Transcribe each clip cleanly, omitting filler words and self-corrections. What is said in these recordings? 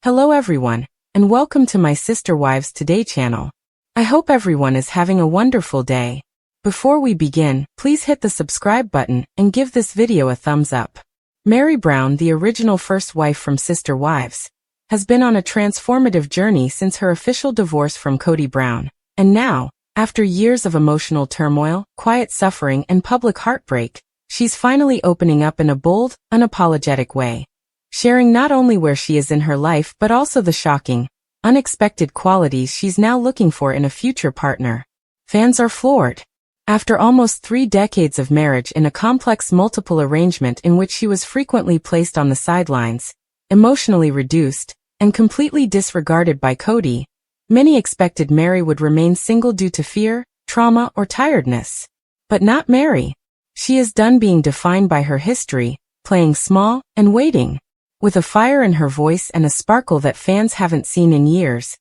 Hello everyone, and welcome to my Sister Wives Today channel. I hope everyone is having a wonderful day. Before we begin, please hit the subscribe button and give this video a thumbs up. Meri Brown, the original first wife from Sister Wives, has been on a transformative journey since her official divorce from Kody Brown. And now, after years of emotional turmoil, quiet suffering, and public heartbreak, she's finally opening up in a bold, unapologetic way, sharing not only where she is in her life but also the shocking, unexpected qualities she's now looking for in a future partner. Fans are floored. After almost 3 decades of marriage in a complex multiple arrangement in which she was frequently placed on the sidelines, emotionally reduced, and completely disregarded by Kody, many expected Meri would remain single due to fear, trauma, or tiredness. But not Meri. She is done being defined by her history, playing small, and waiting. With a fire in her voice and a sparkle that fans haven't seen in years,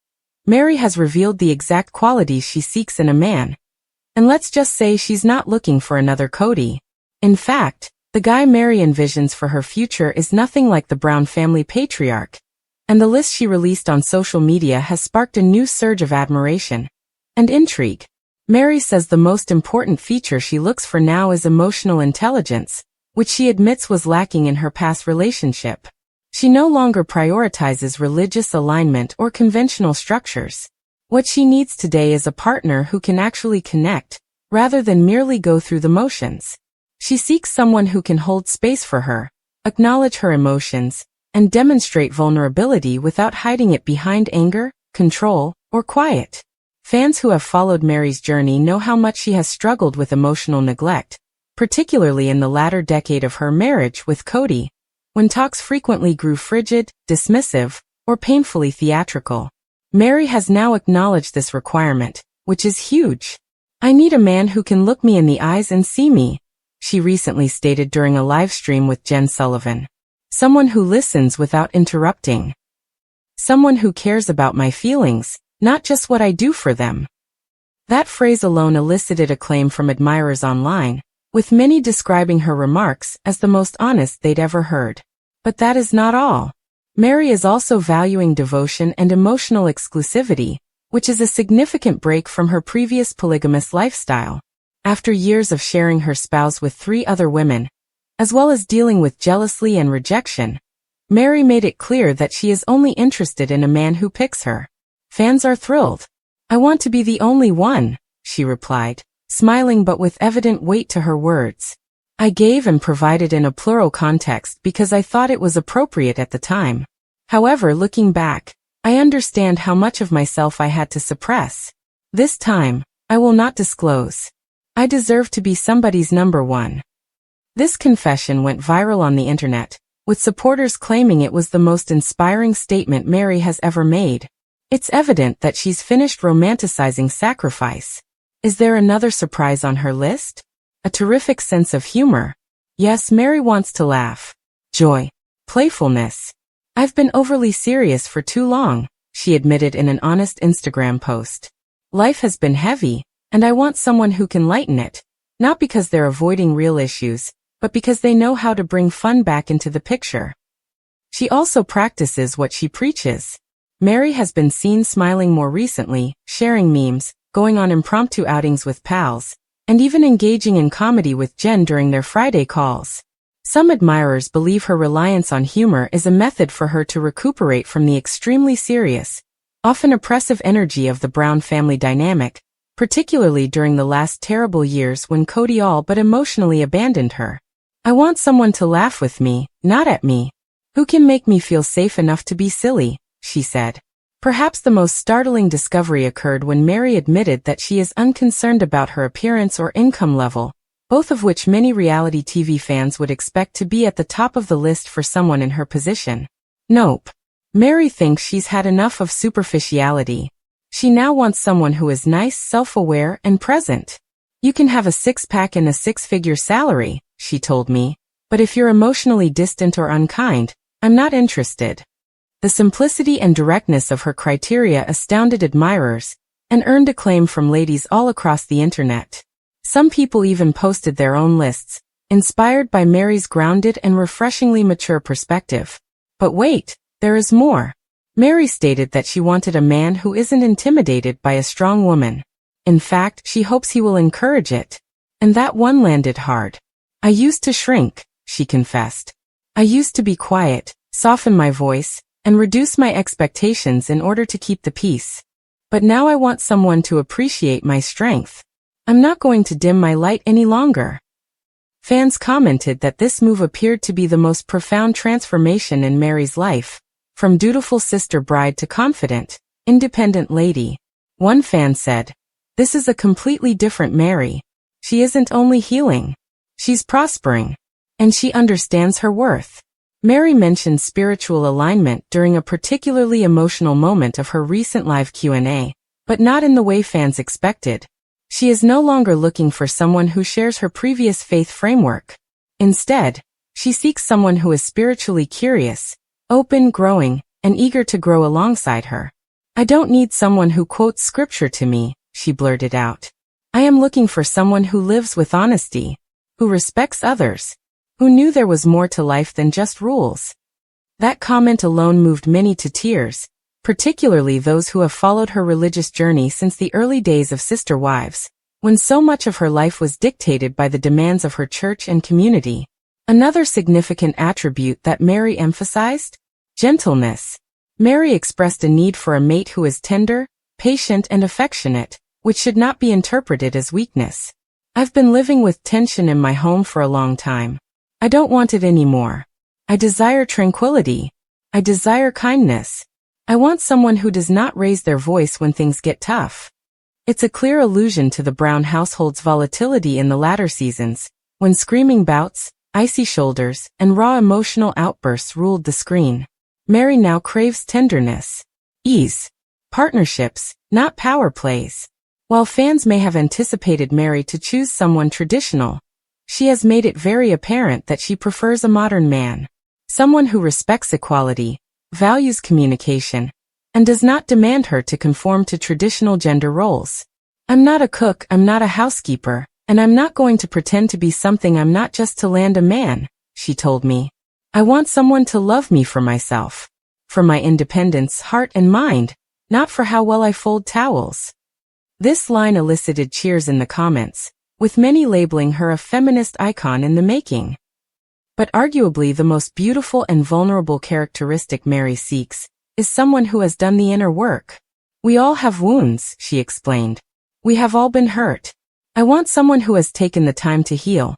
Meri has revealed the exact qualities she seeks in a man. And let's just say she's not looking for another Kody. In fact, the guy Meri envisions for her future is nothing like the Brown family patriarch. And the list she released on social media has sparked a new surge of admiration and intrigue. Meri says the most important feature she looks for now is emotional intelligence, which she admits was lacking in her past relationship. She no longer prioritizes religious alignment or conventional structures. What she needs today is a partner who can actually connect, rather than merely go through the motions. She seeks someone who can hold space for her, acknowledge her emotions, and demonstrate vulnerability without hiding it behind anger, control, or quiet. Fans who have followed Meri's journey know how much she has struggled with emotional neglect, particularly in the latter decade of her marriage with Kody, when talks frequently grew frigid, dismissive, or painfully theatrical. Meri has now acknowledged this requirement, which is huge. "I need a man who can look me in the eyes and see me," she recently stated during a live stream with Jen Sullivan. "Someone who listens without interrupting. Someone who cares about my feelings, not just what I do for them." That phrase alone elicited acclaim from admirers online, with many describing her remarks as the most honest they'd ever heard. But that is not all. Meri is also valuing devotion and emotional exclusivity, which is a significant break from her previous polygamous lifestyle. After years of sharing her spouse with 3 other women, as well as dealing with jealousy and rejection, Meri made it clear that she is only interested in a man who picks her. Fans are thrilled. "I want to be the only one," she replied, smiling but with evident weight to her words. "I gave and provided in a plural context because I thought it was appropriate at the time. However, looking back, I understand how much of myself I had to suppress. This time, I will not disclose. I deserve to be somebody's number one." This confession went viral on the internet, with supporters claiming it was the most inspiring statement Meri has ever made. It's evident that she's finished romanticizing sacrifice. Is there another surprise on her list? A terrific sense of humor. Yes, Meri wants to laugh. Joy. Playfulness. "I've been overly serious for too long," she admitted in an honest Instagram post. "Life has been heavy, and I want someone who can lighten it, not because they're avoiding real issues, but because they know how to bring fun back into the picture." She also practices what she preaches. Meri has been seen smiling more recently, sharing memes, going on impromptu outings with pals, and even engaging in comedy with Jen during their Friday calls. Some admirers believe her reliance on humor is a method for her to recuperate from the extremely serious, often oppressive energy of the Brown family dynamic, particularly during the last terrible years when Kody all but emotionally abandoned her. "I want someone to laugh with me, not at me. Who can make me feel safe enough to be silly," she said. Perhaps the most startling discovery occurred when Meri admitted that she is unconcerned about her appearance or income level, both of which many reality TV fans would expect to be at the top of the list for someone in her position. Nope. Meri thinks she's had enough of superficiality. She now wants someone who is nice, self-aware, and present. "You can have a 6-pack and a 6-figure salary," she told me, "but if you're emotionally distant or unkind, I'm not interested." The simplicity and directness of her criteria astounded admirers and earned acclaim from ladies all across the internet. Some people even posted their own lists, inspired by Meri's grounded and refreshingly mature perspective. But wait, there is more. Meri stated that she wanted a man who isn't intimidated by a strong woman. In fact, she hopes he will encourage it. And that one landed hard. I used to shrink, she confessed. I used to be quiet, soften my voice, and reduce my expectations in order to keep the peace. But now I want someone to appreciate my strength. I'm not going to dim my light any longer. Fans commented that this move appeared to be the most profound transformation in Meri's life, from dutiful sister bride to confident, independent lady. One fan said, "This is a completely different Meri. She isn't only healing. She's prospering. And she understands her worth." Meri mentioned spiritual alignment during a particularly emotional moment of her recent live Q&A, but not in the way fans expected. She is no longer looking for someone who shares her previous faith framework. Instead, she seeks someone who is spiritually curious, open, growing, and eager to grow alongside her. "I don't need someone who quotes scripture to me," she blurted out. "I am looking for someone who lives with honesty, who respects others, who knew there was more to life than just rules." That comment alone moved many to tears, particularly those who have followed her religious journey since the early days of Sister Wives, when so much of her life was dictated by the demands of her church and community. Another significant attribute that Meri emphasized? Gentleness. Meri expressed a need for a mate who is tender, patient, and affectionate, which should not be interpreted as weakness. "I've been living with tension in my home for a long time. I don't want it anymore. I desire tranquility. I desire kindness. I want someone who does not raise their voice when things get tough." It's a clear allusion to the Brown household's volatility in the latter seasons, when screaming bouts, icy shoulders, and raw emotional outbursts ruled the screen. Meri now craves tenderness, ease, partnerships, not power plays. While fans may have anticipated Meri to choose someone traditional, she has made it very apparent that she prefers a modern man, someone who respects equality, values communication, and does not demand her to conform to traditional gender roles. "I'm not a cook, I'm not a housekeeper, and I'm not going to pretend to be something I'm not just to land a man," she told me. "I want someone to love me for myself, for my independence, heart and mind, not for how well I fold towels." This line elicited cheers in the comments, with many labeling her a feminist icon in the making. But arguably the most beautiful and vulnerable characteristic Meri seeks is someone who has done the inner work. "We all have wounds," she explained. "We have all been hurt. I want someone who has taken the time to heal,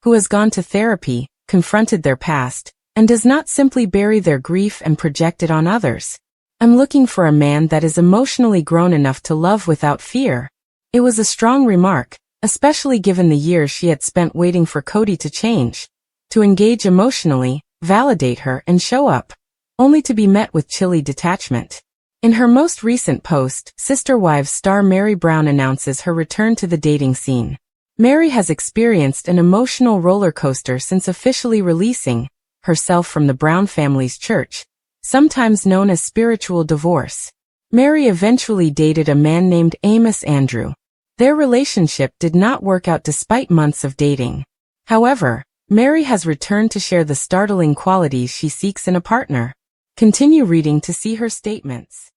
who has gone to therapy, confronted their past, and does not simply bury their grief and project it on others. I'm looking for a man that is emotionally grown enough to love without fear." It was a strong remark, especially given the years she had spent waiting for Cody to change, to engage emotionally, validate her, and show up, only to be met with chilly detachment. In her most recent post, Sister Wives star Meri Brown announces her return to the dating scene. Meri has experienced an emotional roller coaster since officially releasing herself from the Brown family's church, sometimes known as spiritual divorce. Meri eventually dated a man named Amos Andrew. Their relationship did not work out despite months of dating. However, Meri has returned to share the startling qualities she seeks in a partner. Continue reading to see her statements.